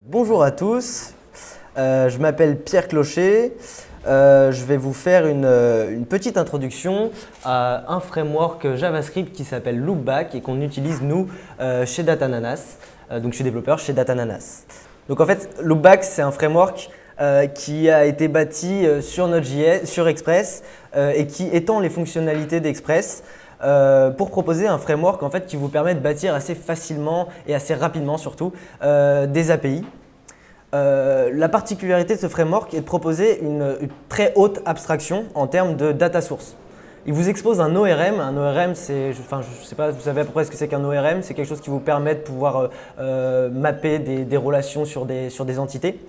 Bonjour à tous, je m'appelle Pierre Clocher. Je vais vous faire une petite introduction à un framework JavaScript qui s'appelle Loopback et qu'on utilise nous chez Datananas. Donc je suis développeur chez Datananas. Donc en fait, Loopback c'est un framework qui a été bâti sur Node.js, sur Express et qui étend les fonctionnalités d'Express pour proposer un framework en fait, qui vous permet de bâtir assez facilement et assez rapidement surtout des API. La particularité de ce framework est de proposer une très haute abstraction en termes de data source. Il vous expose un ORM. Un ORM, c'est, je ne sais pas, vous savez à peu près ce que c'est qu'un ORM. C'est quelque chose qui vous permet de pouvoir mapper des relations sur des entités.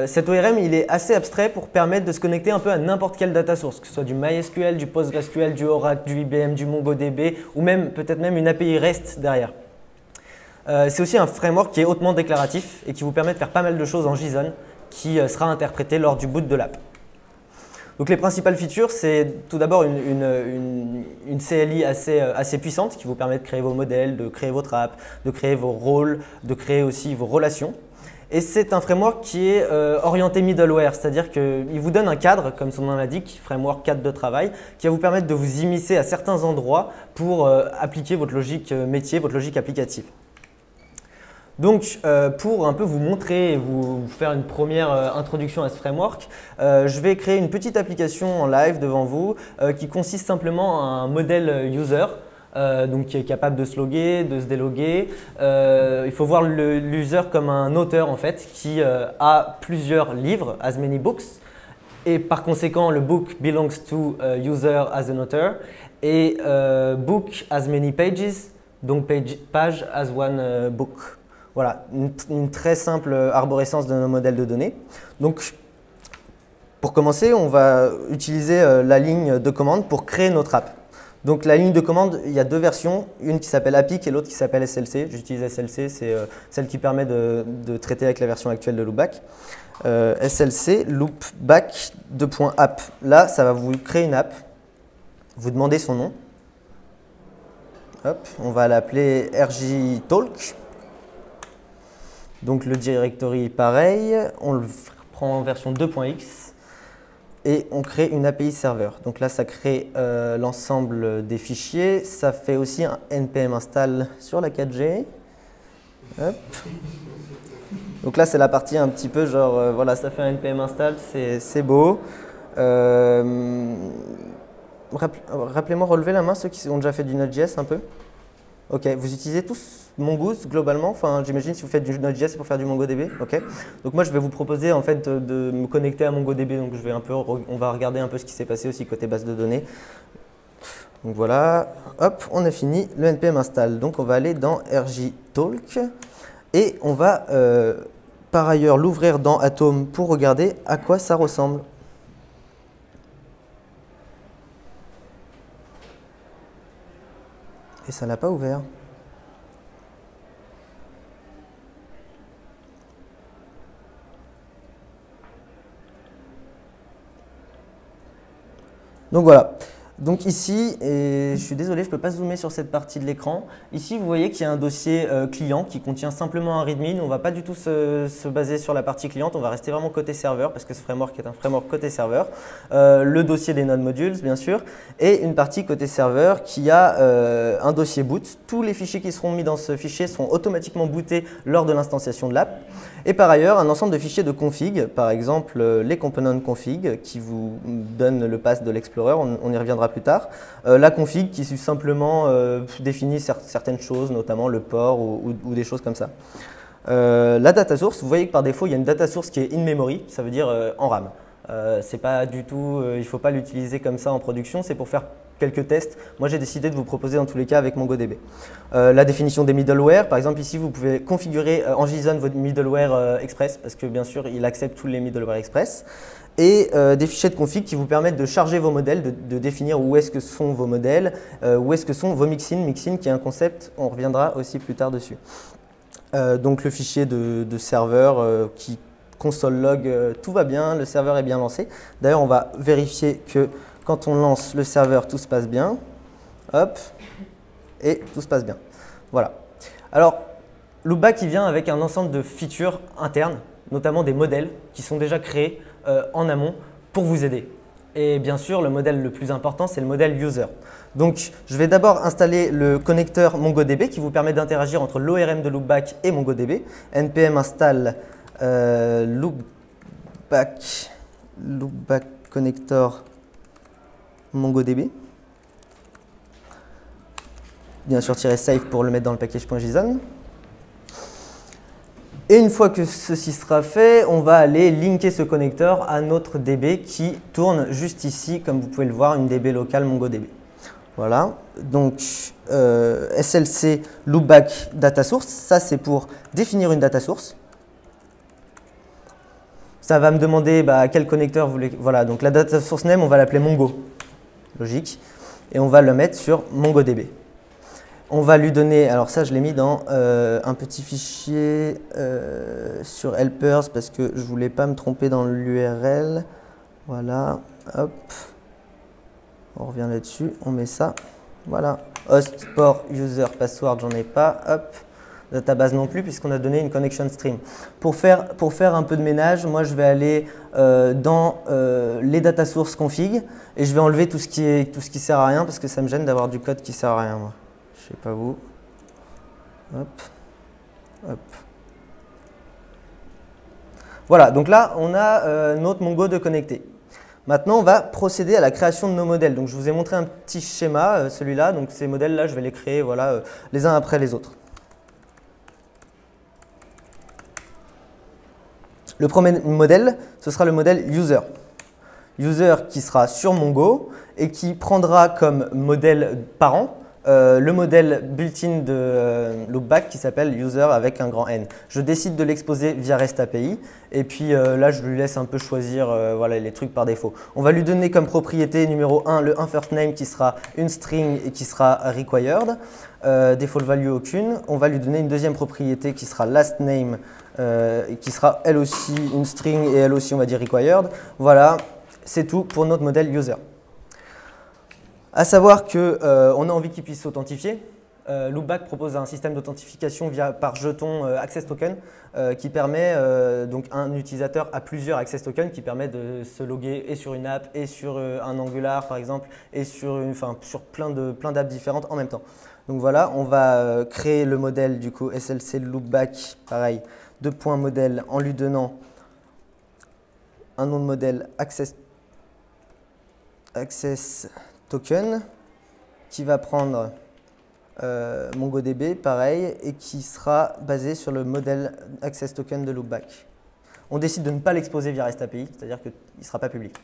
Cet ORM, il est assez abstrait pour permettre de se connecter un peu à n'importe quelle data source, que ce soit du MySQL, du PostgreSQL, du Oracle, du IBM, du MongoDB ou même peut-être même une API REST derrière. C'est aussi un framework qui est hautement déclaratif et qui vous permet de faire pas mal de choses en JSON qui sera interprété lors du boot de l'app. Donc les principales features, c'est tout d'abord une CLI assez puissante qui vous permet de créer vos modèles, de créer votre app, de créer vos rôles, de créer aussi vos relations. Et c'est un framework qui est orienté middleware, c'est-à-dire qu'il vous donne un cadre, comme son nom l'indique, framework cadre de travail, qui va vous permettre de vous immiscer à certains endroits pour appliquer votre logique métier, votre logique applicative. Donc, pour un peu vous montrer et vous faire une première introduction à ce framework, je vais créer une petite application en live devant vous qui consiste simplement à un modèle user, donc qui est capable de se loguer, de se déloguer. Il faut voir l'user comme un auteur en fait qui a plusieurs livres, as many books, et par conséquent le book belongs to user as an author et book as many pages, donc page as one book. Voilà, une très simple arborescence de nos modèles de données. Donc, pour commencer, on va utiliser la ligne de commande pour créer notre app. Donc, la ligne de commande, il y a deux versions, une qui s'appelle API et l'autre qui s'appelle SLC. J'utilise SLC, c'est celle qui permet de traiter avec la version actuelle de Loopback. SLC, Loopback, .app. Là, ça va vous créer une app. Vous demandez son nom. Hop, on va l'appeler rjtalk. Donc le directory pareil, on le prend en version 2.x et on crée une API serveur. Donc là ça crée l'ensemble des fichiers, ça fait aussi un npm install sur la 4G. Hop. Donc là c'est la partie un petit peu genre voilà, ça fait un npm install, c'est beau. Rappelez-moi, relevez la main ceux qui ont déjà fait du Node.js un peu. Ok, vous utilisez tous Mongoose globalement, enfin j'imagine si vous faites du Node.js c'est pour faire du MongoDB, ok. Donc moi je vais vous proposer en fait de me connecter à MongoDB, donc je vais on va regarder un peu ce qui s'est passé aussi côté base de données. Donc voilà, hop, on a fini le npm install, donc on va aller dans rjtalk et on va par ailleurs l'ouvrir dans Atom pour regarder à quoi ça ressemble. Et ça l'a pas ouvert. Donc voilà. Donc ici, et je suis désolé, je ne peux pas zoomer sur cette partie de l'écran. Ici, vous voyez qu'il y a un dossier client qui contient simplement un readme. On ne va pas du tout se baser sur la partie cliente, on va rester vraiment côté serveur parce que ce framework est un framework côté serveur. Le dossier des node modules, bien sûr, et une partie côté serveur qui a un dossier boot. Tous les fichiers qui seront mis dans ce fichier seront automatiquement bootés lors de l'instanciation de l'app. Et par ailleurs, un ensemble de fichiers de config, par exemple les components config qui vous donnent le path de l'Explorer, on y reviendra plus tard. La config qui simplement définit certaines choses, notamment le port ou des choses comme ça. La data source, vous voyez que par défaut, il y a une data source qui est in memory, ça veut dire en RAM. C'est pas du tout, il ne faut pas l'utiliser comme ça en production, c'est pour faire quelques tests. Moi, j'ai décidé de vous proposer dans tous les cas avec MongoDB. La définition des middleware, par exemple ici, vous pouvez configurer en JSON votre middleware Express parce que bien sûr, il accepte tous les middleware Express. Et des fichiers de config qui vous permettent de charger vos modèles, de définir où est-ce que sont vos modèles, où est-ce que sont vos mixins. Mixin qui est un concept, on reviendra aussi plus tard dessus. Donc le fichier de serveur qui console log, tout va bien, le serveur est bien lancé. D'ailleurs, on va vérifier que quand on lance le serveur, tout se passe bien. Hop, et tout se passe bien. Voilà. Alors, Loopback, il vient avec un ensemble de features internes, notamment des modèles qui sont déjà créés en amont pour vous aider. Et bien sûr, le modèle le plus important, c'est le modèle user. Donc, je vais d'abord installer le connecteur MongoDB qui vous permet d'interagir entre l'ORM de Loopback et MongoDB. npm install Loopback connector MongoDB. Bien sûr, -save pour le mettre dans le package.json. Et une fois que ceci sera fait, on va aller linker ce connecteur à notre DB qui tourne juste ici, comme vous pouvez le voir, une DB locale MongoDB. Voilà, donc SLC loopback data source, ça c'est pour définir une data source. Ça va me demander quel connecteur vous voulez. Voilà, donc la data source name, on va l'appeler Mongo, logique, et on va le mettre sur MongoDB. On va lui donner, alors ça je l'ai mis dans un petit fichier sur helpers parce que je ne voulais pas me tromper dans l'URL. Voilà, hop, on revient là-dessus, on met ça. Voilà, host, port, user, password, j'en ai pas, hop, database non plus puisqu'on a donné une connection stream. Pour faire un peu de ménage, moi je vais aller dans les data source config et je vais enlever tout ce qui sert à rien parce que ça me gêne d'avoir du code qui sert à rien moi. Je sais pas vous. Hop. Hop. Voilà, donc là, on a notre Mongo de connecté. Maintenant, on va procéder à la création de nos modèles. Donc, je vous ai montré un petit schéma, celui-là. Donc, ces modèles-là, je vais les créer voilà, les uns après les autres. Le premier modèle, ce sera le modèle user. User qui sera sur Mongo et qui prendra comme modèle parent le modèle built-in de Loopback qui s'appelle user avec un grand N. Je décide de l'exposer via REST API et puis là je lui laisse un peu choisir voilà, les trucs par défaut. On va lui donner comme propriété numéro 1 le firstName qui sera une string et qui sera required, default value aucune. On va lui donner une deuxième propriété qui sera lastName qui sera elle aussi une string et elle aussi on va dire required. Voilà, c'est tout pour notre modèle user. À savoir qu'on a envie qu'il puisse s'authentifier. Loopback propose un système d'authentification par jeton Access Token qui permet, donc un utilisateur a plusieurs Access Tokens qui permet de se loguer et sur une app et sur un Angular par exemple et sur plein d'apps différentes en même temps. Donc voilà, on va créer le modèle du coup SLC Loopback, pareil, modèle en lui donnant un nom de modèle Access Token qui va prendre MongoDB, pareil, et qui sera basé sur le modèle Access Token de Loopback. On décide de ne pas l'exposer via REST API, c'est-à-dire qu'il ne sera pas public.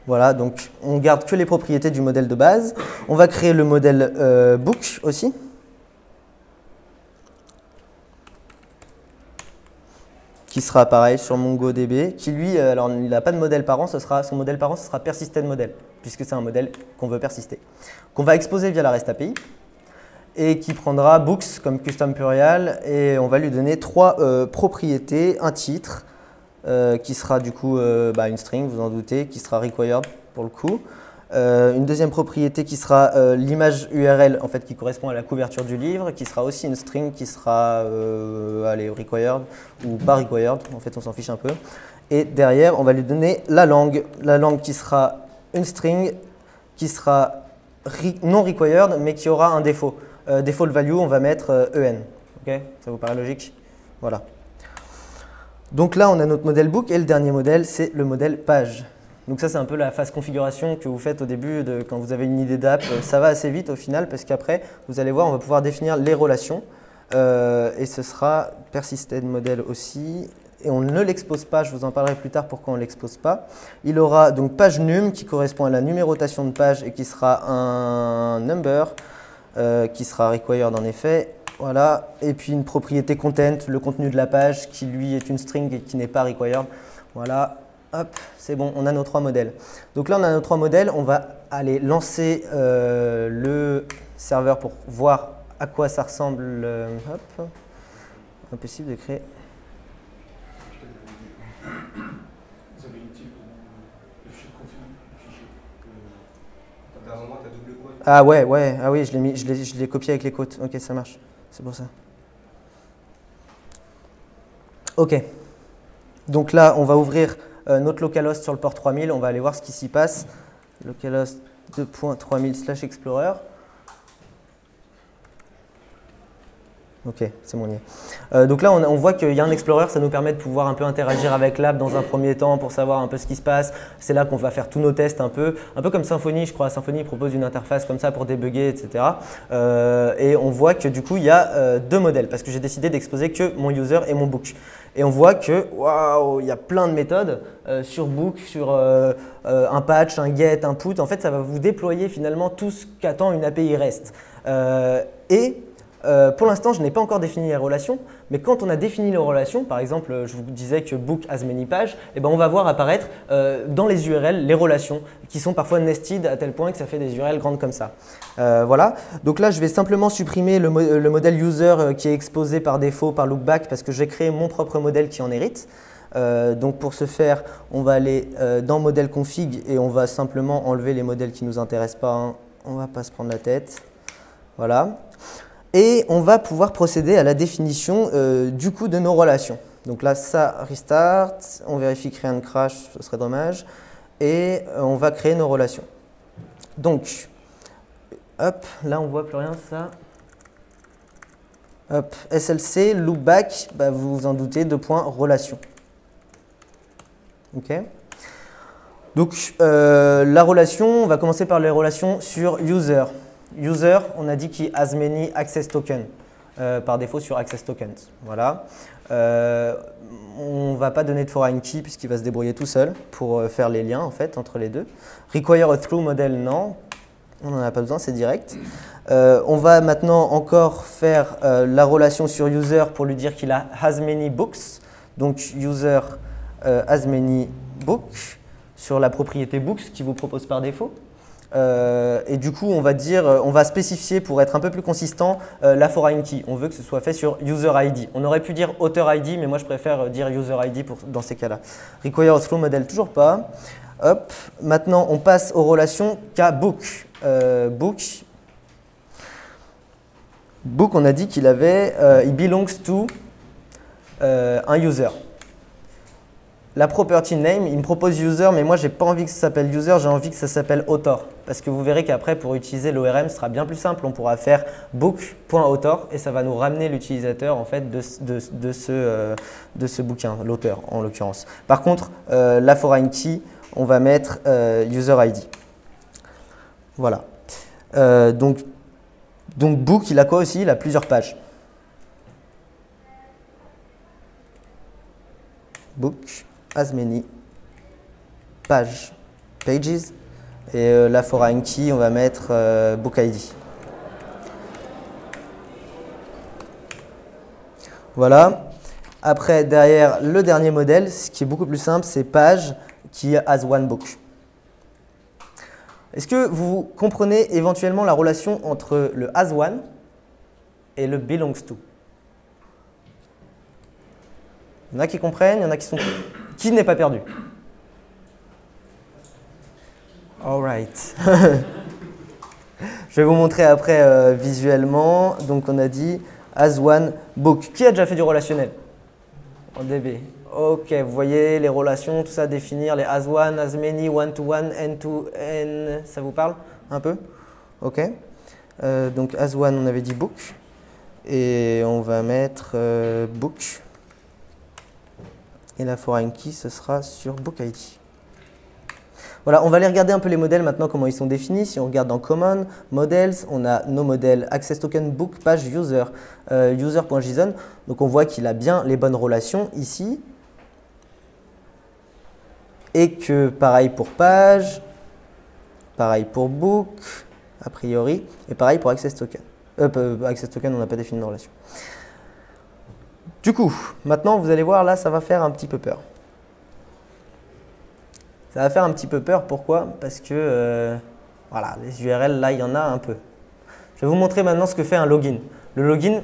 Voilà, donc on garde que les propriétés du modèle de base. On va créer le modèle Book aussi. Qui sera pareil sur MongoDB, qui lui, alors il n'a pas de modèle parent, son modèle parent ce sera persisted model, puisque c'est un modèle qu'on veut persister. Qu'on va exposer via la REST API, et qui prendra books comme custom plurial, et on va lui donner trois propriétés, un titre, qui sera du coup une string, vous en doutez, qui sera required pour le coup. Une deuxième propriété qui sera l'image URL en fait, qui correspond à la couverture du livre, qui sera aussi une string qui sera required ou pas required, en fait on s'en fiche un peu. Et derrière on va lui donner la langue qui sera une string qui sera non required mais qui aura un défaut. Default value on va mettre EN, ok, ça vous paraît logique? Voilà. Donc là on a notre modèle book et le dernier modèle c'est le modèle page. Donc ça, c'est un peu la phase configuration que vous faites au début quand vous avez une idée d'app. Ça va assez vite au final parce qu'après, vous allez voir, on va pouvoir définir les relations. Et ce sera persisted model aussi. Et on ne l'expose pas, je vous en parlerai plus tard pourquoi on ne l'expose pas. Il aura donc page num qui correspond à la numérotation de page et qui sera un number qui sera required en effet. Voilà. Et puis une propriété content, le contenu de la page qui lui est une string et qui n'est pas required. Voilà. Hop, c'est bon, on a nos trois modèles. Donc là, on a nos trois modèles. On va aller lancer le serveur pour voir à quoi ça ressemble. Hop, impossible de créer. Vous avez une type le fichier de config, le fichier. T'as double quote. Ah ouais, ah oui, je l'ai copié avec les quotes. Ok, ça marche. c'est pour ça. Ok. Donc là, on va ouvrir notre localhost sur le port 3000. On va aller voir ce qui s'y passe. Localhost 2.3000/explorer. Ok, c'est bon. Donc là, on voit qu'il y a un Explorer, ça nous permet de pouvoir un peu interagir avec l'app dans un premier temps pour savoir un peu ce qui se passe. C'est là qu'on va faire tous nos tests un peu comme Symfony, je crois. Symfony propose une interface comme ça pour débugger, etc. Et on voit que du coup, il y a deux modèles parce que j'ai décidé d'exposer que mon user et mon book. Et on voit que, waouh, il y a plein de méthodes sur book, sur un patch, un get, un put. En fait, ça va vous déployer finalement tout ce qu'attend une API REST. Pour l'instant, je n'ai pas encore défini les relations, mais quand on a défini les relations, par exemple, je vous disais que book has many pages, eh ben, on va voir apparaître dans les URL les relations qui sont parfois nested à tel point que ça fait des URL grandes comme ça. Voilà. Donc là, je vais simplement supprimer le modèle user qui est exposé par défaut par loopback parce que j'ai créé mon propre modèle qui en hérite. Donc pour ce faire, on va aller dans modèle config et on va simplement enlever les modèles qui ne nous intéressent pas. Hein. On ne va pas se prendre la tête. Voilà. Et on va pouvoir procéder à la définition du coup de nos relations. Donc là, ça restart, on vérifie que rien ne crash, ce serait dommage. Et on va créer nos relations. Donc, hop, là on ne voit plus rien, ça. Hop, SLC, loopback, bah, vous vous en doutez, relation. Ok. Donc, la relation, on va commencer par les relations sur user. User, on a dit qu'il has many access tokens, par défaut sur access tokens. Voilà. On ne va pas donner de foreign key puisqu'il va se débrouiller tout seul pour faire les liens en fait, entre les deux. Require a through model, non. On n'en a pas besoin, c'est direct. On va maintenant encore faire la relation sur user pour lui dire qu'il a has many books. Donc user has many books sur la propriété books qui vous propose par défaut. Et du coup, on va spécifier pour être un peu plus consistant la foreign key. On veut que ce soit fait sur user ID. On aurait pu dire author ID, mais moi je préfère dire user ID dans ces cas-là. Require through model, toujours pas. Hop. Maintenant, on passe aux relations qu'à book. Book, on a dit qu'il avait, it belongs to un user. La property name, il me propose user, mais moi, je n'ai pas envie que ça s'appelle user, j'ai envie que ça s'appelle author. Parce que vous verrez qu'après, pour utiliser l'ORM, ce sera bien plus simple. On pourra faire book.author et ça va nous ramener l'utilisateur en fait, de ce bouquin, l'auteur en l'occurrence. Par contre, la foreign key, on va mettre user ID. Voilà. Donc, book, il a quoi aussi? Il a plusieurs pages. Book as many pages. Et la foreign key, on va mettre book ID. Voilà. Après, derrière le dernier modèle, ce qui est beaucoup plus simple, c'est page qui has one book. Est-ce que vous comprenez éventuellement la relation entre le has one et le belongs to? Il y en a qui comprennent, il y en a qui sont… Qui n'est pas perdu? All right. Je vais vous montrer après visuellement. Donc, on a dit as one book. Qui a déjà fait du relationnel en DB? Ok, vous voyez les relations, tout ça, définir les as one, as many, one to one, n to n. Ça vous parle un peu? Ok. Donc, as one, on avait dit book. Et on va mettre book. Et la foreign key, ce sera sur book ID. Voilà, on va aller regarder un peu les modèles maintenant, comment ils sont définis. Si on regarde dans Common, Models, on a nos modèles Access Token, Book, Page, User, user.json. Donc on voit qu'il a bien les bonnes relations ici. Et que pareil pour Page, pareil pour Book, a priori, et pareil pour Access Token. Access Token, on n'a pas défini de relation. Du coup, maintenant, vous allez voir, là, ça va faire un petit peu peur. Ça va faire un petit peu peur, pourquoi? Parce que, voilà, les URL, là, il y en a un peu. Je vais vous montrer maintenant ce que fait un login. Le login,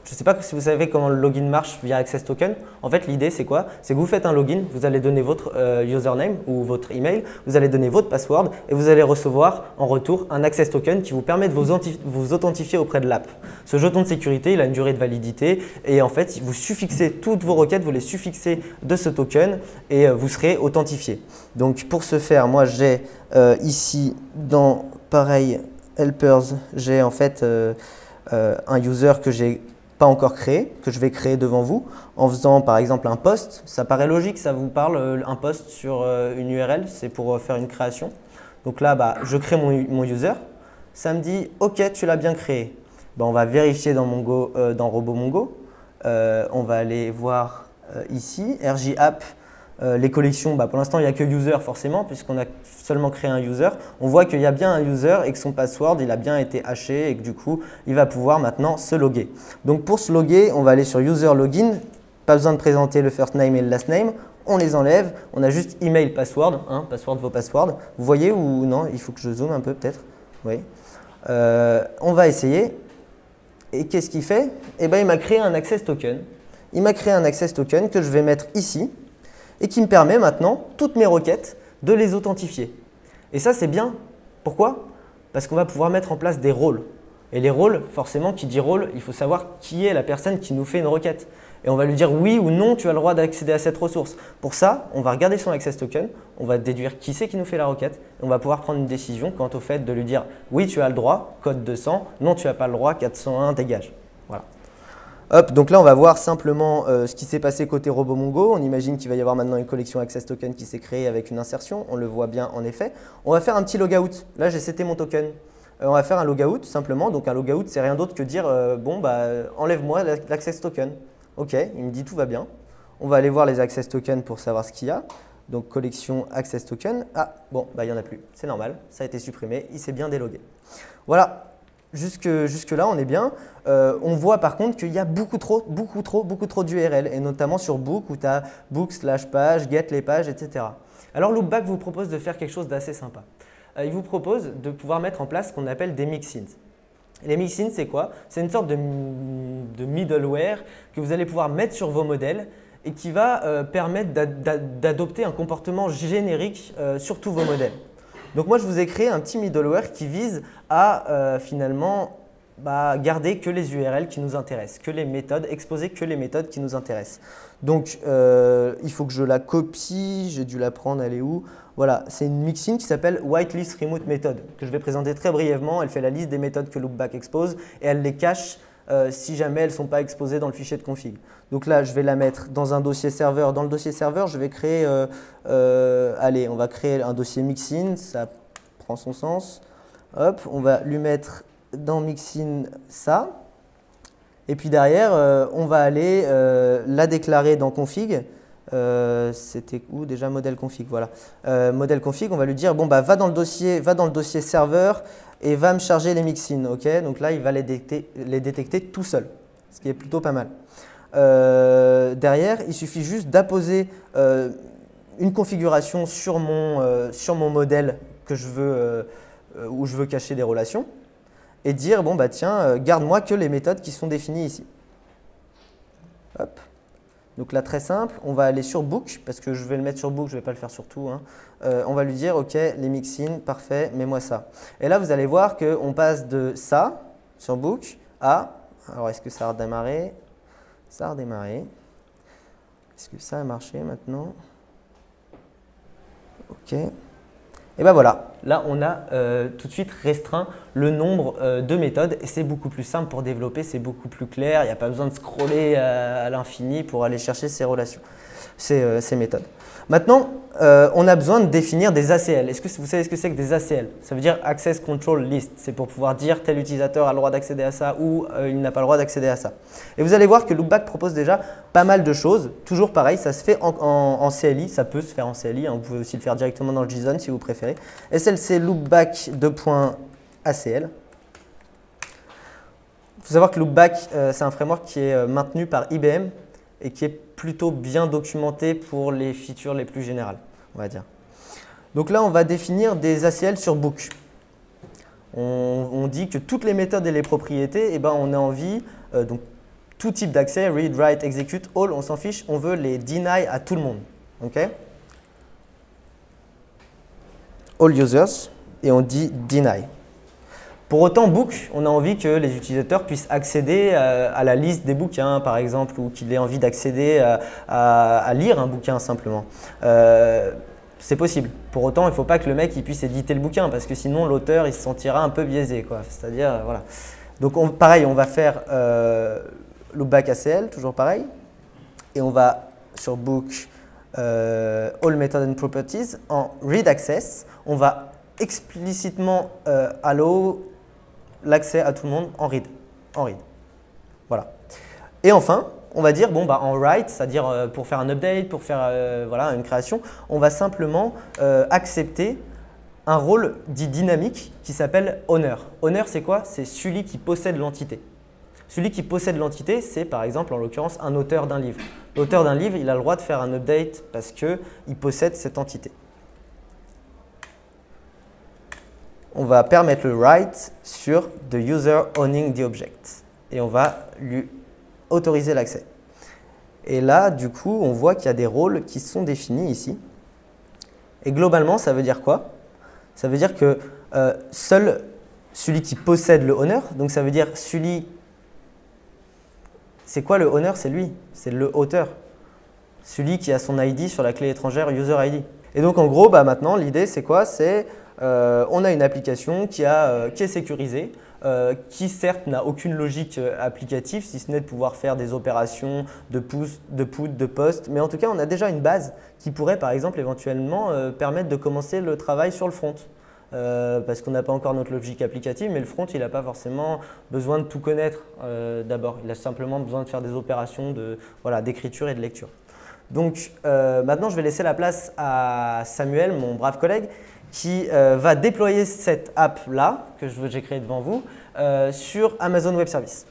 Je ne sais pas si vous savez comment le login marche via Access Token. En fait, l'idée, c'est quoi? C'est que vous faites un login, vous allez donner votre username ou votre email, vous allez donner votre password et vous allez recevoir en retour un Access Token qui vous permet de vous authentifier auprès de l'app. Ce jeton de sécurité, il a une durée de validité et en fait, vous suffixez toutes vos requêtes, vous les suffixez de ce token et vous serez authentifié. Donc, pour ce faire, moi, j'ai ici dans, pareil, Helpers, j'ai en fait un user que j'ai pas encore créé, que je vais créer devant vous en faisant par exemple un post. Ça paraît logique, ça vous parle, un post sur une URL, c'est pour faire une création. Donc là, je crée mon user. Ça me dit « Ok, tu l'as bien créé ». On va vérifier dans RoboMongo. On va aller voir ici, RJ App. Les collections, pour l'instant, il n'y a que user forcément, puisqu'on a seulement créé un user. On voit qu'il y a bien un user et que son password, il a bien été haché et que du coup, il va pouvoir maintenant se loguer. Donc, pour se loguer, on va aller sur User Login. Pas besoin de présenter le first name et le last name. On les enlève. On a juste email, password, password, vos passwords. Vous voyez ou non? Il faut que je zoome un peu peut-être. Oui. On va essayer. Et qu'est-ce qu'il fait? Il m'a créé un access token. Il m'a créé un access token que je vais mettre ici et qui me permet maintenant, toutes mes requêtes, de les authentifier. Et ça, c'est bien. Pourquoi? Parce qu'on va pouvoir mettre en place des rôles. Et les rôles, forcément, qui dit rôle, il faut savoir qui est la personne qui nous fait une requête. Et on va lui dire oui ou non, tu as le droit d'accéder à cette ressource. Pour ça, on va regarder son access token, on va déduire qui c'est qui nous fait la requête, et on va pouvoir prendre une décision quant au fait de lui dire oui, tu as le droit, code 200, non, tu n'as pas le droit, 401, dégage. Voilà. Hop, donc là, on va voir simplement ce qui s'est passé côté RoboMongo. On imagine qu'il va y avoir maintenant une collection Access Token qui s'est créée avec une insertion. On le voit bien en effet. On va faire un petit logout. Là, j'ai seté mon token. On va faire un logout simplement. Donc un logout, c'est rien d'autre que dire enlève-moi l'Access Token. Ok, il me dit tout va bien. On va aller voir les Access Tokens pour savoir ce qu'il y a. Donc collection Access Token. Ah, bon, il n'y en a plus. C'est normal, ça a été supprimé. Il s'est bien délogué. Voilà. Jusque là, on est bien. On voit par contre qu'il y a beaucoup trop d'URL, et notamment sur Book où tu as book/page, get les pages, etc. Alors Loopback vous propose de faire quelque chose d'assez sympa. Il vous propose de pouvoir mettre en place ce qu'on appelle des mixins. Les mixins, c'est quoi? C'est une sorte de middleware que vous allez pouvoir mettre sur vos modèles et qui va permettre d'adopter un comportement générique sur tous vos modèles. Donc moi, je vous ai créé un petit middleware qui vise à finalement garder que les URL qui nous intéressent, que les méthodes, exposer que les méthodes qui nous intéressent. Donc, il faut que je la copie, j'ai dû la prendre, elle est où? Voilà, c'est une mixin qui s'appelle Whitelist Remote Method, que je vais présenter très brièvement. Elle fait la liste des méthodes que Loopback expose et elle les cache si jamais elles ne sont pas exposées dans le fichier de config. Donc là, je vais la mettre dans un dossier serveur. Dans le dossier serveur, je vais créer, allez, on va créer un dossier mixin, ça prend son sens. Hop, on va lui mettre dans mixin ça. Et puis derrière, on va aller la déclarer dans config. C'était où déjà? Modèle config, voilà. Modèle config, on va lui dire, bon, va dans le dossier serveur et va me charger les mixins. Ok, donc là, il va les détecter tout seul, ce qui est plutôt pas mal. Derrière, il suffit juste d'apposer une configuration sur mon modèle que je veux, où je veux cacher des relations et dire, bon, tiens, garde-moi que les méthodes qui sont définies ici. Hop. Donc là, très simple, on va aller sur Book, parce que je vais le mettre sur Book, je ne vais pas le faire sur tout. On va lui dire, OK, les mixins, parfait, mets-moi ça. Et là, vous allez voir qu'on passe de ça, sur Book, à… Alors, est-ce que ça a redémarré? Ça a redémarré. Est-ce que ça a marché maintenant? OK. Et ben voilà, là on a tout de suite restreint le nombre de méthodes et c'est beaucoup plus simple pour développer, c'est beaucoup plus clair, il n'y a pas besoin de scroller à l'infini pour aller chercher ces relations, ces méthodes. Maintenant, on a besoin de définir des ACL. Est-ce que vous savez ce que c'est que des ACL? Ça veut dire Access Control List, c'est pour pouvoir dire tel utilisateur a le droit d'accéder à ça ou il n'a pas le droit d'accéder à ça. Et vous allez voir que Loopback propose déjà pas mal de choses, toujours pareil, ça se fait en CLI, ça peut se faire en CLI, vous pouvez aussi le faire directement dans le JSON si vous préférez. SLC Loopback 2.acl. Il faut savoir que Loopback, c'est un framework qui est maintenu par IBM et qui est plutôt bien documenté pour les features les plus générales, on va dire. Donc là, on va définir des ACL sur Book. On dit que toutes les méthodes et les propriétés, on a envie, donc tout type d'accès, read, write, execute, all, on s'en fiche, on veut les deny à tout le monde. Ok? All users, et on dit deny. Pour autant, book, on a envie que les utilisateurs puissent accéder à la liste des bouquins, par exemple, ou qu'il ait envie d'accéder à lire un bouquin simplement. C'est possible. Pour autant, il ne faut pas que le mec il puisse éditer le bouquin, parce que sinon l'auteur il se sentira un peu biaisé, quoi. C'est-à-dire, voilà. Donc pareil, on va faire loopback ACL, toujours pareil, et on va sur book all method and properties en read access, on va explicitement allow l'accès à tout le monde en read. Voilà. Et enfin, on va dire, bon, bah, en write, c'est-à-dire pour faire un update, pour faire voilà, une création, on va simplement accepter un rôle dit dynamique qui s'appelle owner. Owner, c'est quoi? C'est celui qui possède l'entité. Celui qui possède l'entité, c'est par exemple, en l'occurrence, un auteur d'un livre. L'auteur d'un livre, il a le droit de faire un update parce qu'il possède cette entité. On va permettre le write sur the user owning the object. Et on va lui autoriser l'accès. Et là, du coup, on voit qu'il y a des rôles qui sont définis ici. Et globalement, ça veut dire quoi? Ça veut dire que seul celui qui possède le owner, donc ça veut dire celui… C'est quoi le owner? C'est lui, c'est le auteur. Celui qui a son ID sur la clé étrangère user ID. Et donc en gros, bah, maintenant, l'idée c'est quoi? C'est on a une application qui est sécurisée, qui certes n'a aucune logique applicative, si ce n'est de pouvoir faire des opérations de push, de put, de post. Mais en tout cas, on a déjà une base qui pourrait par exemple éventuellement permettre de commencer le travail sur le front. Parce qu'on n'a pas encore notre logique applicative, mais le front, il n'a pas forcément besoin de tout connaître d'abord. Il a simplement besoin de faire des opérations d'écriture et de lecture. Donc maintenant, je vais laisser la place à Samuel, mon brave collègue, qui va déployer cette app-là, que j'ai créée devant vous, sur Amazon Web Services.